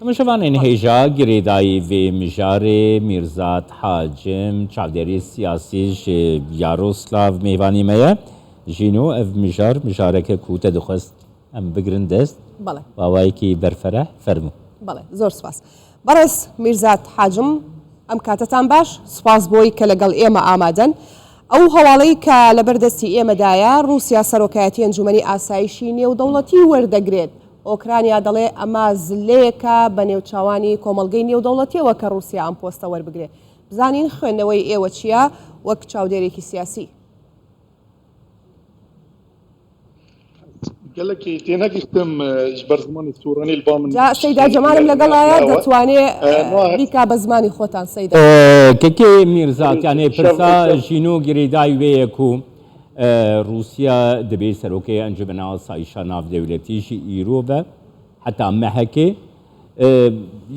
شوان انهیجا گریدایی و مجاری میرزاد حاجم چاودری سیاسیش یاروسلاو میوانی میا جینو اف مجاره که کوت دخست ام بگرن دست بله باوایی که برفره فرمو بله زۆر سپاس بەڕێز میرزات حاجم ئەم کاتتان باش سپاس بۆی کە لەگەڵ ئێمە ئامادەن ئەو هەواڵەی کە لە بەردەستی ئێمەدایە رووسیا سەرۆکایەتی ئەنجومەنی ئاسایشی نێودەوڵەتی وەردەگرێت ئۆکرانیا دەڵێ ئەمە زلەیەکە بە نێوچاوانی کۆمەڵگەی نێودەوڵەتیەوە کە رووسیا ئەم پۆستە وەربگرێت بزانین خوێندنەوەی ئێوە چییە وەک چاودێرێکی سیاسی قالك تيناقشتم جبر زماني السوراني البامن جا سيدة جمالم لەگەڵایە دەتوانێت بیکا بە زمانی خۆتان سەیدا کەکێ میرزات یانێ پرسا ژینۆ گرێدای وەیەک و رووسیا دەبێت سەرۆکەی ئەنجومەنە ئاسایشە ناودەوڵەتیشی ئیرۆ بە حتا مەهەکێ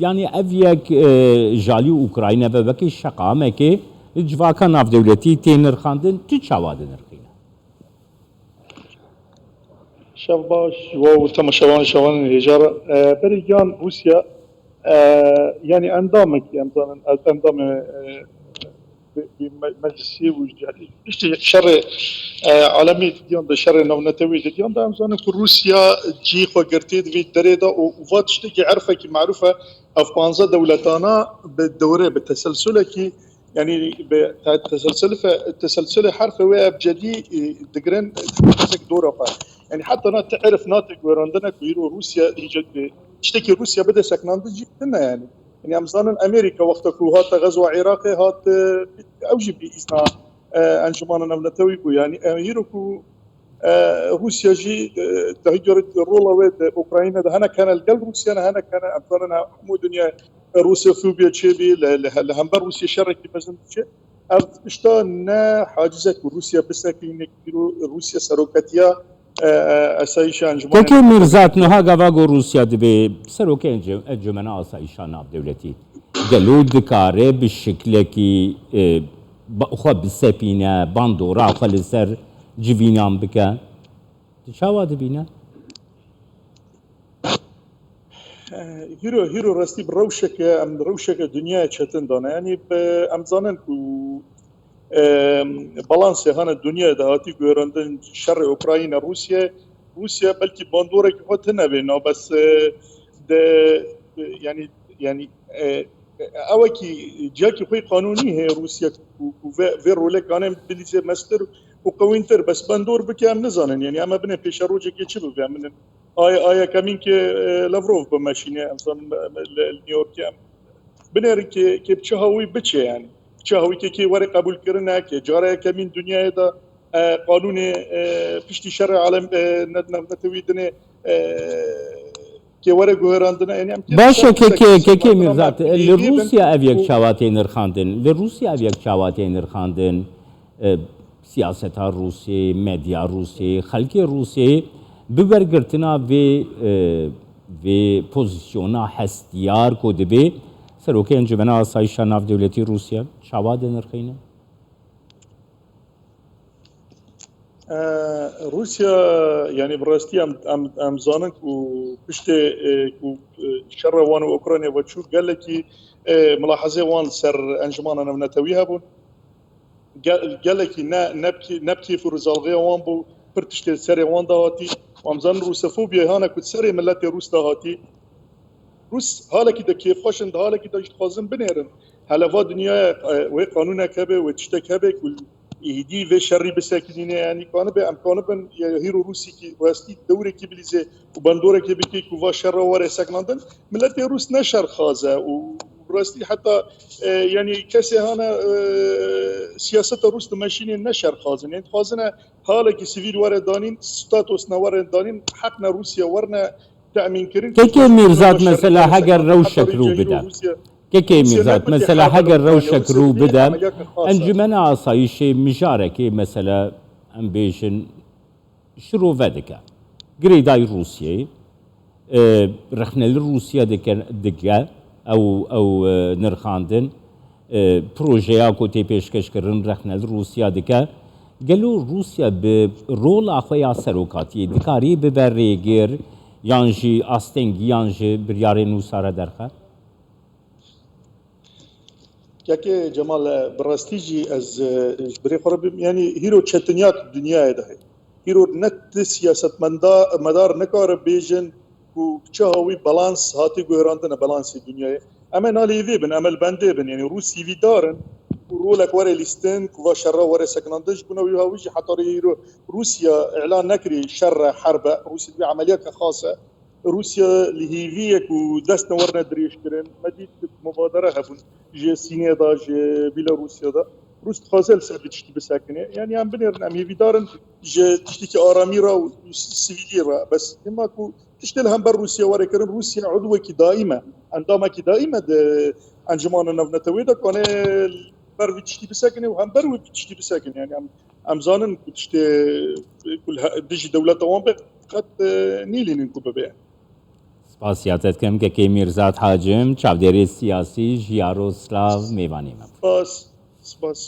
یعنی ئەڤ یەک ژالی ئوکراینە بە وەکی شەقامەکێ جواکە ناودەوڵەتی تێنرخاندن چ چاوا دەنرخینە شاف باش وتم شوان الهجرة بريجان روسيا يعني أنظامك أنظام بمجلسي وجهتي شر عالمي ديان ده شر نونتوي ديان ده أمزان روسيا جي خو في دريدا وفاتشتكي عرفة كي معروفة أفغانزا دولتانا بالدورة بالتسلسل كي يعني التسلسل حرف ويب جدي دقرن دورة يعني حتى تعرف ناتج وراندنا كويرو روسيا تشتكي روسيا بدا سكنان جدا يعني امزان امريكا وقت هات غزو عراقي هات اوجب باذن انجمان نملتوي يعني هيروكو روسيا جي تهجر الرولا ويد اوكرانيا ده هنا كان القلب روسيا هنا كان امثالنا حمود دنيا روسيا فوبيا تشيبي لهمبر روسيا شرك مثلا شيء اشتانا حاجزك روسيا بسكين روسيا سروكاتيا کەکێ میرزات نەها گاواگۆ رووسیا دەبێ سەرۆکەی ئەنجومەنە ئاسایشە ناودەوڵەتی گەلۆ دکارێ بشکلێکی خۆ بسەپینە باندۆڕاخە لەسەر جڤینان بکە چاوا دەبینە هیرو ڕاستی بڕەوشەکە ئەم ڕەوشەکە دنیای چەتن دانا ینی ئەم زانن و بالانس هنا الدنيا دهاتي قرندن شر اوكرانيا روسيا بلكي باندورك خود هنا بس ده يعني اوكي جاكي خوي قانوني هي روسيا وفيرو لك انا بليزي ماستر وقوينتر بس باندور بكام نزانن يعني اما بنا بيش روجك يشبه من اي كمين كي لافروف بماشينه انسان نيويورك بنري كي بتشهوي بتش يعني شهوي كي ورق قبول كرنا كي جارة كمين دنيا دا قانون بشتي شرع عالم نتوي دنا كي ورق وهراندنا يعني باشا كي ميرزات لروسيا أبيك شواتين نرخاندن لروسيا أبيك شواتين نرخاندن سياسة روسيا ميديا روسيا خلق روسيا ببرگرتنا في بوزيشونا هستيار كو دبي سەرۆکەی ئەنجومەنە ئاسایشە ناودەوڵەتی رووسیا چاوا دەنرخینە روسيا يعني براستي ام زانك وبشت شر اوكرانيا وتشوف قال لك ملاحظه وان سر انجمان انا منتويها بون قال لك نبكي في رزالغي وان بو برتشت سري وان دهاتي وامزان روسفوبيا هنا كنت سري ملاتي روس دهاتي روس حالا كده كيف خشن حالا كده يتخازن بنيرن هلا فا دنيا وقانون كبه وتشتكبه كل يهدي في شر بساكنين يعني كان بامكانه بن هيرو روسي كي واستي دوري كي بليزه وبندوره كي بكي كوفا شر ورا ساكنندن ملت روس نشر خازه وراستي حتى يعني كسي هنا سياسه روس ماشيين نشر خازن يعني خازنه حالا كي سيفيل ورا دانين ستاتوس نور دانين حقنا روسيا ورنا كيكي ميرزات مثلا حقر روشك رو بدا كيكي ميرزات مثلا حقر روشك رو بدا انجمن آسایشی مجاركي مثلا امبيشن شروع ودكا گريداي روسيا رخنا لروسيا دكا او نرخاندن بروجيا كوتي پیشکش کرن رخنا لروسيا دكا قالوا روسيا برول اخويا سروكاتي دكاري ببريگير یانجی ئاستێنگی یانجی بریارێ نووسارە دەرخە كاكي جمال براستيجي از بري خرب يعني هيرو تشتنيات الدنيا ده هيرو نت سياسة مدار نكار بيجن وكشاوي بالانس هاتي غيراندنا بالانس الدنيا اما نالي في بن امل بندي بن يعني روسي في دارن ورولك ورا ليستن كوا شر ورا سكنندج كنا ويجي حتى هيرو روسيا اعلان نكري شر حرب روسيا بعمليات خاصة روسيا لهيفيك ودستنا ورنا دريش كرن مديد مبادرة هبون جي سينيا دا جي بيلاروسيا دا روس تخازل سبب تشتي بساكنة يعني عم بنرن عم يفيدارن جي تشتكي آراميرا وسيفيليرا بس إما كو تشتل هم بر روسيا ورا كرن روسيا عضوة كي دائمة عندما كي دائمة أنجمان نفنتوي دا كان بر تشتي بساكنة وهم بر تشتي بساكنة يعني عم زانن تشتي كل ديجي دولة طوام قد نيلين نكوبة بيه سپاسیاتت کەم کە کەی میرزات حاجم چاودێری سیاسی ژیاڕۆسلاو میوانێمە سپاس